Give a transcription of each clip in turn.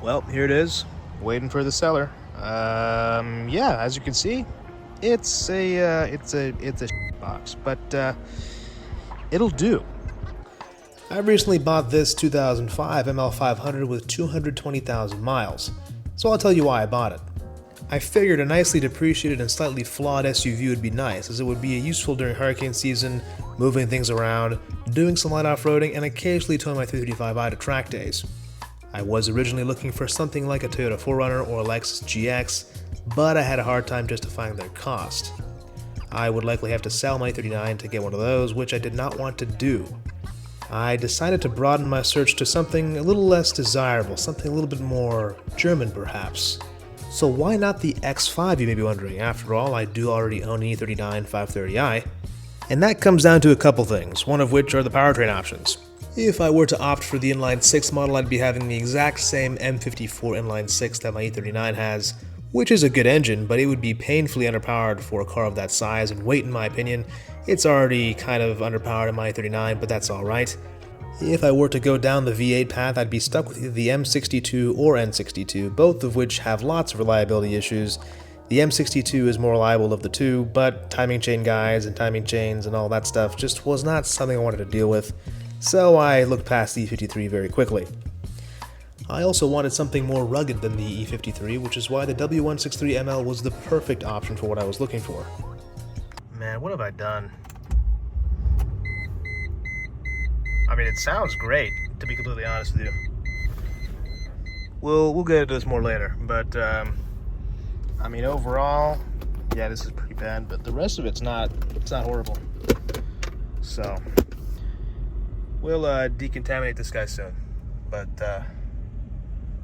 Well, here it is, waiting for the seller. Yeah, as you can see, it's a box, but it'll do. I recently bought this 2005 ML500 with 220,000 miles, so I'll tell you why I bought it. I figured a nicely depreciated and slightly flawed SUV would be nice, as it would be useful during hurricane season, moving things around, doing some light off-roading, and occasionally towing my 335i to track days. I was originally looking for something like a Toyota 4Runner or a Lexus GX, but I had a hard time justifying their cost. I would likely have to sell my 39 to get one of those, which I did not want to do. I decided to broaden my search to something a little less desirable, something a little bit more German perhaps. So why not the X5, you may be wondering? After all, I do already own an E39 530i, and that comes down to a couple things, one of which are the powertrain options. If I were to opt for the inline 6 model, I'd be having the exact same M54 inline 6 that my E39 has, which is a good engine, but it would be painfully underpowered for a car of that size and weight in my opinion. It's already kind of underpowered in my E39, but that's alright. If I were to go down the V8 path, I'd be stuck with either the M62 or N62, both of which have lots of reliability issues. The M62 is more reliable of the two, but timing chain guides and timing chains and all that stuff just was not something I wanted to deal with, so I looked past the E53 very quickly. I also wanted something more rugged than the E53, which is why the W163 ML was the perfect option for what I was looking for. Man, what have I done? I mean, it sounds great, to be completely honest with you. We'll get into this more later, but I mean, overall, yeah, this is pretty bad, but the rest of it's not horrible. So we'll decontaminate this guy soon, but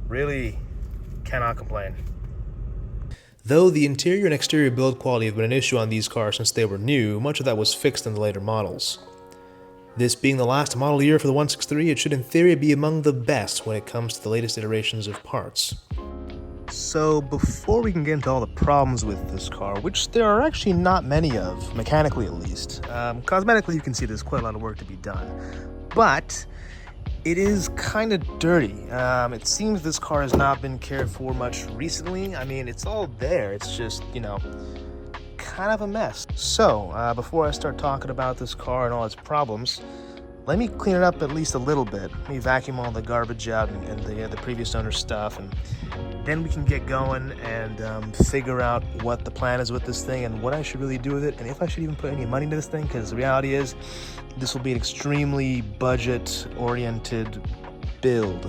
really cannot complain. Though the interior and exterior build quality have been an issue on these cars since they were new, much of that was fixed in the later models. This being the last model year for the 163, it should in theory be among the best when it comes to the latest iterations of parts. So before we can get into all the problems with this car, which there are actually not many of, mechanically at least, cosmetically you can see there's quite a lot of work to be done, but it is kind of dirty. It seems this car has not been cared for much recently. I mean, it's all there, it's just, you know, kind of a mess. So before I start talking about this car and all its problems, let me clean it up at least a little bit. Let me vacuum all the garbage out and the previous owner's stuff, and then we can get going and figure out what the plan is with this thing and what I should really do with it, and if I should even put any money into this thing, because the reality is this will be an extremely budget-oriented build.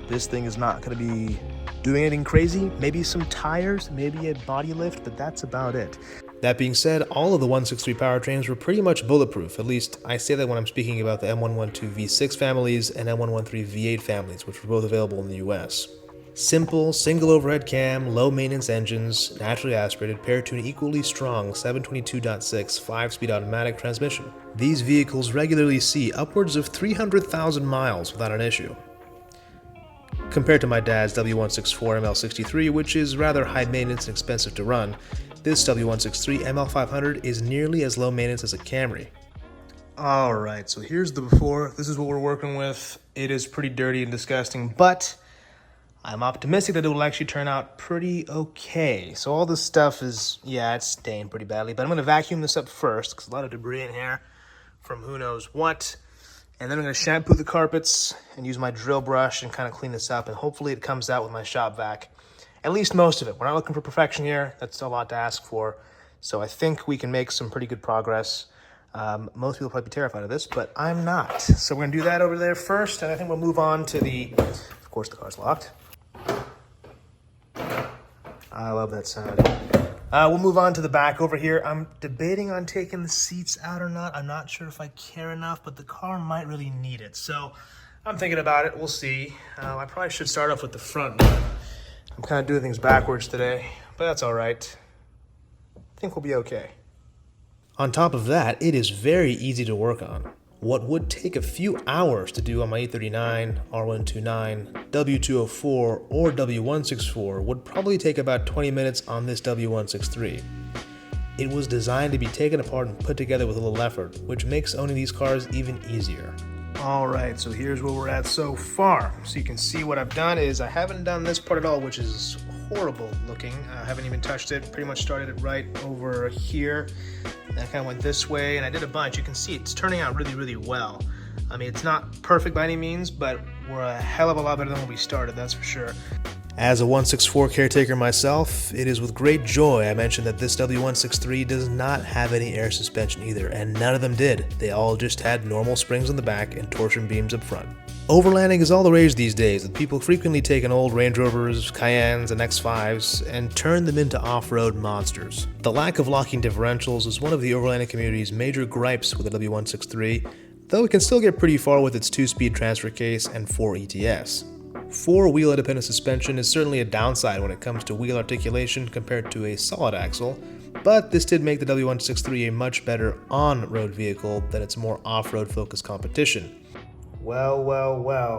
This thing is not going to be doing anything crazy, maybe some tires, maybe a body lift, but that's about it. That being said, all of the 163 powertrains were pretty much bulletproof. At least I say that when I'm speaking about the M112 V6 families and M113 V8 families, which were both available in the US. Simple, single overhead cam, low maintenance engines, naturally aspirated, paired to an equally strong 722.6 5-speed automatic transmission. These vehicles regularly see upwards of 300,000 miles without an issue, compared to my dad's W164 ML63, which is rather high maintenance and expensive to run. This W163 ML500 is nearly as low maintenance as a Camry. Alright, so here's the before. This is what we're working with. It is pretty dirty and disgusting, but I'm optimistic that it will actually turn out pretty okay. So all this stuff is, yeah, it's stained pretty badly, but I'm going to vacuum this up first, because a lot of debris in here from who knows what. And then I'm going to shampoo the carpets and use my drill brush and kind of clean this up, and hopefully it comes out with my shop vac. At least most of it. We're not looking for perfection here. That's a lot to ask for. So I think we can make some pretty good progress. Most people will probably be terrified of this, but I'm not. So we're going to do that over there first, and I think we'll move on to the... Of course, the car's locked. I love that sound. We'll move on to the back over here. I'm debating on taking the seats out or not. I'm not sure if I care enough, but the car might really need it. So I'm thinking about it. We'll see. I probably should start off with the front. I'm kind of doing things backwards today, but that's all right. I think we'll be okay. On top of that, it is very easy to work on. What would take a few hours to do on my E39, R129, W204, or W164 would probably take about 20 minutes on this W163. It was designed to be taken apart and put together with a little effort, which makes owning these cars even easier. Alright, so here's where we're at so far. So you can see what I've done is I haven't done this part at all, which is horrible looking. I haven't even touched it. Pretty much started it right over here. And I kind of went this way, and I did a bunch. You can see it's turning out really, really well. I mean, it's not perfect by any means, but we're a hell of a lot better than when we started, that's for sure. As a 164 caretaker myself, it is with great joy I mentioned that this W163 does not have any air suspension either, and none of them did. They all just had normal springs on the back and torsion beams up front. Overlanding is all the rage these days, and people frequently take an old Range Rovers, Cayennes, and X5s and turn them into off-road monsters. The lack of locking differentials is one of the overlanding community's major gripes with the W163, though it can still get pretty far with its 2-speed transfer case and 4 ETS. 4-wheel independent suspension is certainly a downside when it comes to wheel articulation compared to a solid axle, but this did make the W163 a much better on-road vehicle than its more off-road focused competition. Well,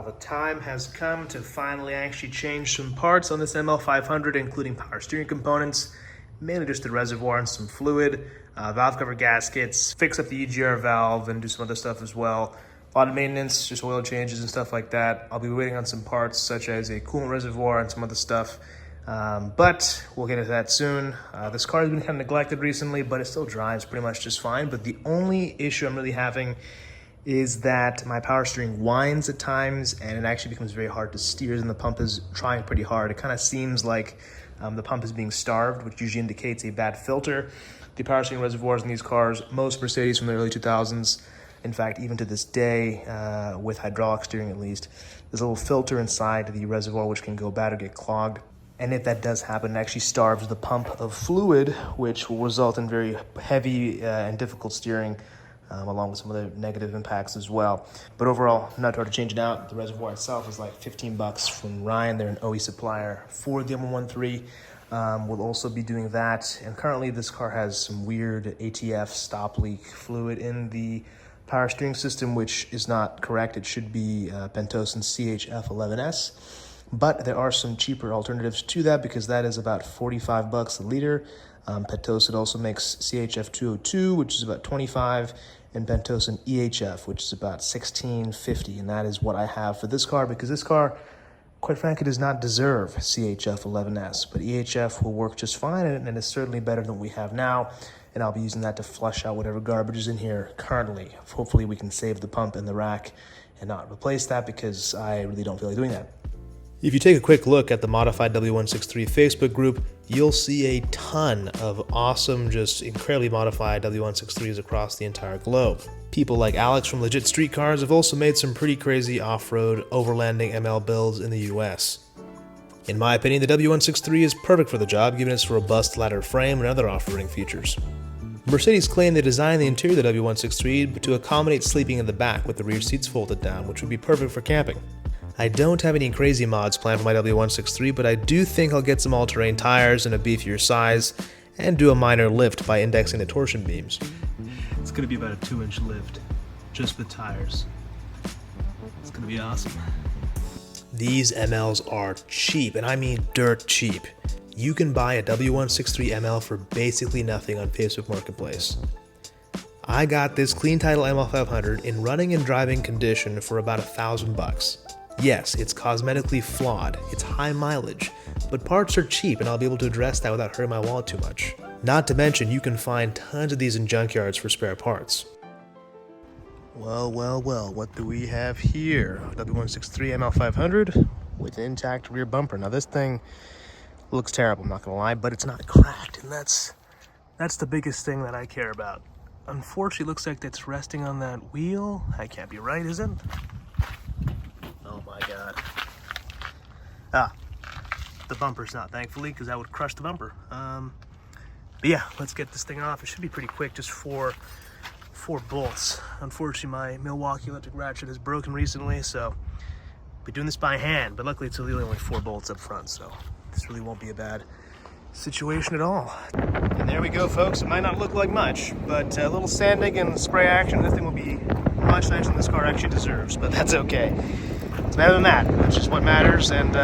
the time has come to finally actually change some parts on this ML500, including power steering components, mainly just the reservoir and some fluid, valve cover gaskets, fix up the EGR valve, and do some other stuff as well. A lot of maintenance, just oil changes and stuff like that. I'll be waiting on some parts such as a coolant reservoir and some other stuff, but we'll get into that soon. This car has been kind of neglected recently, but it still drives pretty much just fine. But the only issue I'm really having is that my power steering whines at times, and it actually becomes very hard to steer, and the pump is trying pretty hard. It kind of seems like the pump is being starved, which usually indicates a bad filter. The power steering reservoirs in these cars, most Mercedes from the early 2000s, in fact, even to this day, with hydraulic steering at least, there's a little filter inside the reservoir which can go bad or get clogged. And if that does happen, it actually starves the pump of fluid, which will result in very heavy and difficult steering, along with some other negative impacts as well. But overall, I'm not trying to change it out. The reservoir itself is like $15 from Ryan. They're an OE supplier for the M113. We'll also be doing that. And currently this car has some weird ATF stop leak fluid in the power steering system, which is not correct. It should be Pentosan CHF11S, but there are some cheaper alternatives to that because that is about $45 a liter. Pentosan also makes CHF202, which is about $25, and Pentosan EHF, which is about $16.50, and that is what I have for this car because this car, quite frankly, does not deserve CHF11S, but EHF will work just fine, and it's certainly better than what we have now. And I'll be using that to flush out whatever garbage is in here currently. Hopefully we can save the pump and the rack and not replace that because I really don't feel like doing that. If you take a quick look at the modified W163 Facebook group, you'll see a ton of awesome, just incredibly modified W163s across the entire globe. People like Alex from Legit Street Cars have also made some pretty crazy off-road overlanding ML builds in the US. In my opinion, the W163 is perfect for the job given its robust ladder frame and other off-roading features. Mercedes claimed they designed the interior of the W163 to accommodate sleeping in the back with the rear seats folded down, which would be perfect for camping. I don't have any crazy mods planned for my W163, but I do think I'll get some all-terrain tires in a beefier size and do a minor lift by indexing the torsion beams. It's going to be about a 2-inch lift, just the tires. It's going to be awesome. These MLs are cheap, and I mean dirt cheap. You can buy a W163 ML for basically nothing on Facebook Marketplace. I got this clean title ML500 in running and driving condition for about $1,000. Yes, it's cosmetically flawed, it's high mileage, but parts are cheap and I'll be able to address that without hurting my wallet too much. Not to mention, you can find tons of these in junkyards for spare parts. Well, what do we have here? W163 ML500 with an intact rear bumper. Now this thing looks terrible, I'm not gonna lie, but it's not cracked, and that's the biggest thing that I care about. Unfortunately, it looks like that's resting on that wheel. That can't be right, is it? Oh my god. The bumper's not, thankfully, because that would crush the bumper. But yeah, let's get this thing off. It should be pretty quick, just four bolts. Unfortunately, my Milwaukee electric ratchet is broken recently, so I'll be doing this by hand, but luckily it's really only 4 bolts up front, so this really won't be a bad situation at all. And there we go, folks. It might not look like much, but a little sanding and spray action, this thing will be much nicer than this car actually deserves, but that's okay. It's better than that, which is what matters, and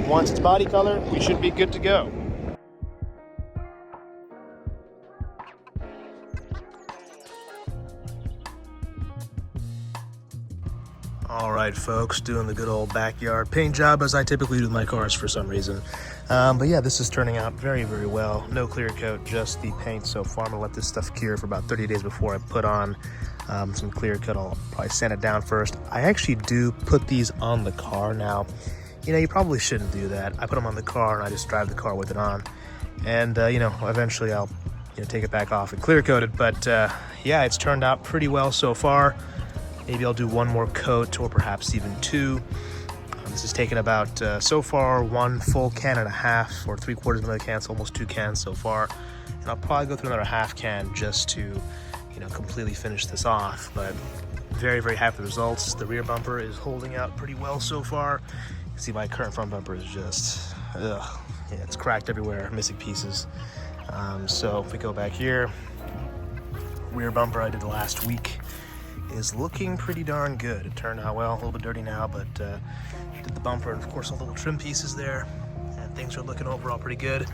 once it's body color, we should be good to go. Alright folks, doing the good old backyard paint job as I typically do with my cars for some reason. But yeah, this is turning out very, very well. No clear coat, just the paint so far. I'm gonna let this stuff cure for about 30 days before I put on some clear coat. I'll probably sand it down first. I actually do put these on the car now. You know, you probably shouldn't do that. I put them on the car and I just drive the car with it on. And you know, eventually I'll take it back off and clear coat it. But yeah, it's turned out pretty well so far. Maybe I'll do one more coat or perhaps even two. This has taken about, so far, 1 full can and a half, or 3/4 of another can, so almost 2 cans so far. And I'll probably go through another half can just to, completely finish this off. But very, very happy with the results. The rear bumper is holding out pretty well so far. You can see my current front bumper is just, yeah, it's cracked everywhere, missing pieces. So if we go back here, rear bumper I did last week is looking pretty darn good. It turned out well, a little bit dirty now, but did the bumper and of course all the little trim pieces there, and things are looking overall pretty good.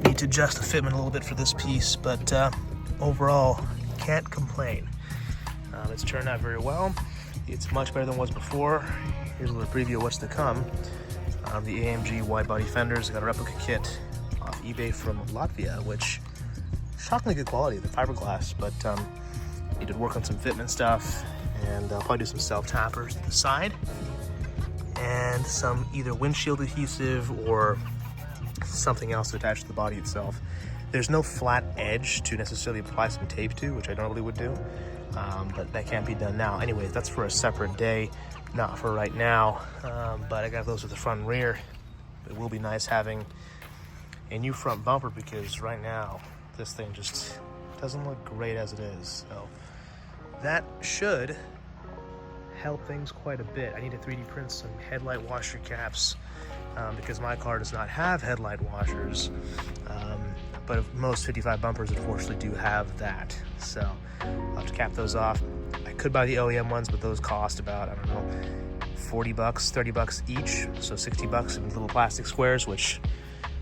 Need to adjust the fitment a little bit for this piece, but overall can't complain. It's turned out very well. It's much better than it was before. Here's a little preview of what's to come. The AMG widebody fenders. I got a replica kit off eBay from Latvia, which shockingly good quality, the fiberglass, but he did work on some fitment stuff, and I'll probably do some self-tappers to the side, and some either windshield adhesive or something else to attach to the body itself. There's no flat edge to necessarily apply some tape to, which I normally would do, but that can't be done now. Anyways, that's for a separate day, not for right now, but I got those with the front and rear. It will be nice having a new front bumper because right now this thing just doesn't look great as it is. So that should help things quite a bit. I need to 3D print some headlight washer caps because my car does not have headlight washers, but most 55 bumpers unfortunately do have that. So I'll have to cap those off. I could buy the OEM ones, but those cost about, I don't know, 40 bucks, 30 bucks each, so 60 bucks in little plastic squares,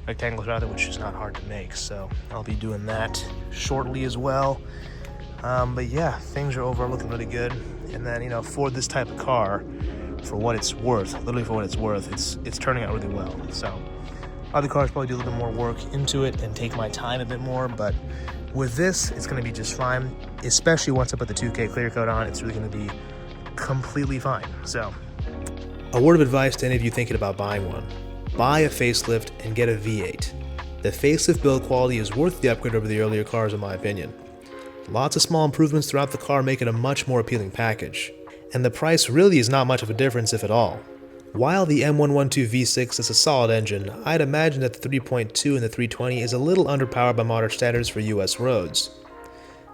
rectangles rather, which is not hard to make. So I'll be doing that shortly as well. But yeah, things are overall looking really good. And then, for this type of car, for what it's worth, literally for what it's worth, it's turning out really well. So other cars probably do a little bit more work into it and take my time a bit more, but with this, it's gonna be just fine, especially once I put the 2K clear coat on. It's really gonna be completely fine. So a word of advice to any of you thinking about buying one: buy a facelift and get a V8. The facelift build quality is worth the upgrade over the earlier cars in my opinion. Lots of small improvements throughout the car make it a much more appealing package, and the price really is not much of a difference if at all. While the M112 V6 is a solid engine, I'd imagine that the 3.2 and the 320 is a little underpowered by modern standards for US roads.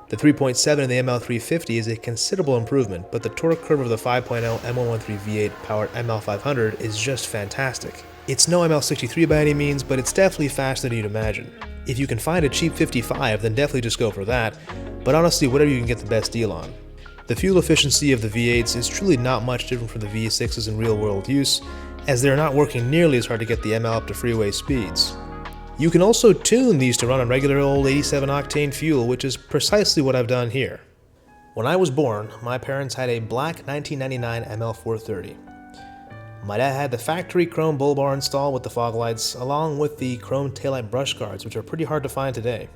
The 3.7 in the ML500 is a considerable improvement, but the torque curve of the 5.0 M113 V8 powered ML500 is just fantastic. It's no ML63 by any means, but it's definitely faster than you'd imagine. If you can find a cheap 55, then definitely just go for that, but honestly, whatever you can get the best deal on. The fuel efficiency of the V8s is truly not much different from the V6s in real-world use, as they're not working nearly as hard to get the ML up to freeway speeds. You can also tune these to run on regular old 87-octane fuel, which is precisely what I've done here. When I was born, my parents had a black 1999 ML430. My dad had the factory chrome bull bar installed with the fog lights, along with the chrome taillight brush guards, which are pretty hard to find today.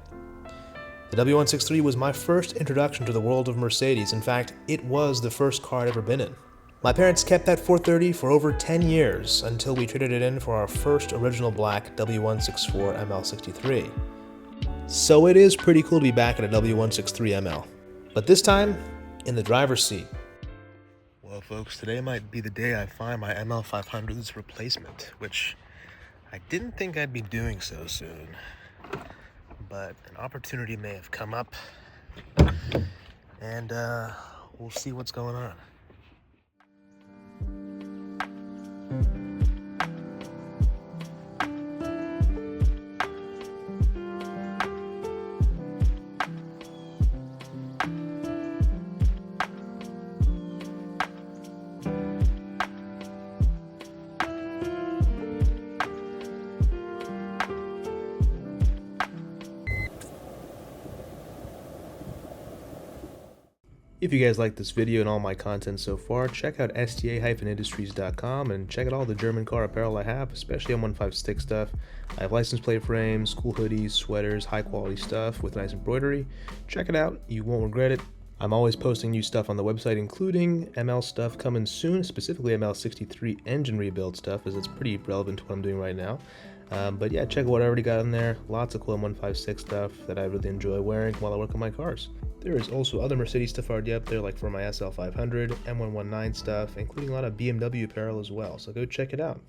The W163 was my first introduction to the world of Mercedes. In fact, it was the first car I'd ever been in. My parents kept that 430 for over 10 years until we traded it in for our first original black W164 ML63. So it is pretty cool to be back at a W163 ML, but this time in the driver's seat. Well folks, today might be the day I find my ML500's replacement, which I didn't think I'd be doing so soon. But an opportunity may have come up, and we'll see what's going on. If you guys like this video and all my content so far, check out sta-industries.com and check out all the German car apparel I have, especially M15 stick stuff. I have license plate frames, cool hoodies, sweaters, high quality stuff with nice embroidery. Check it out, you won't regret it. I'm always posting new stuff on the website, including ML stuff coming soon, specifically ML63 engine rebuild stuff, as it's pretty relevant to what I'm doing right now. But yeah, check out what I already got in there. Lots of cool M156 stuff that I really enjoy wearing while I work on my cars. There is also other Mercedes stuff already up there, like for my SL500, M119 stuff, including a lot of BMW apparel as well, so go check it out.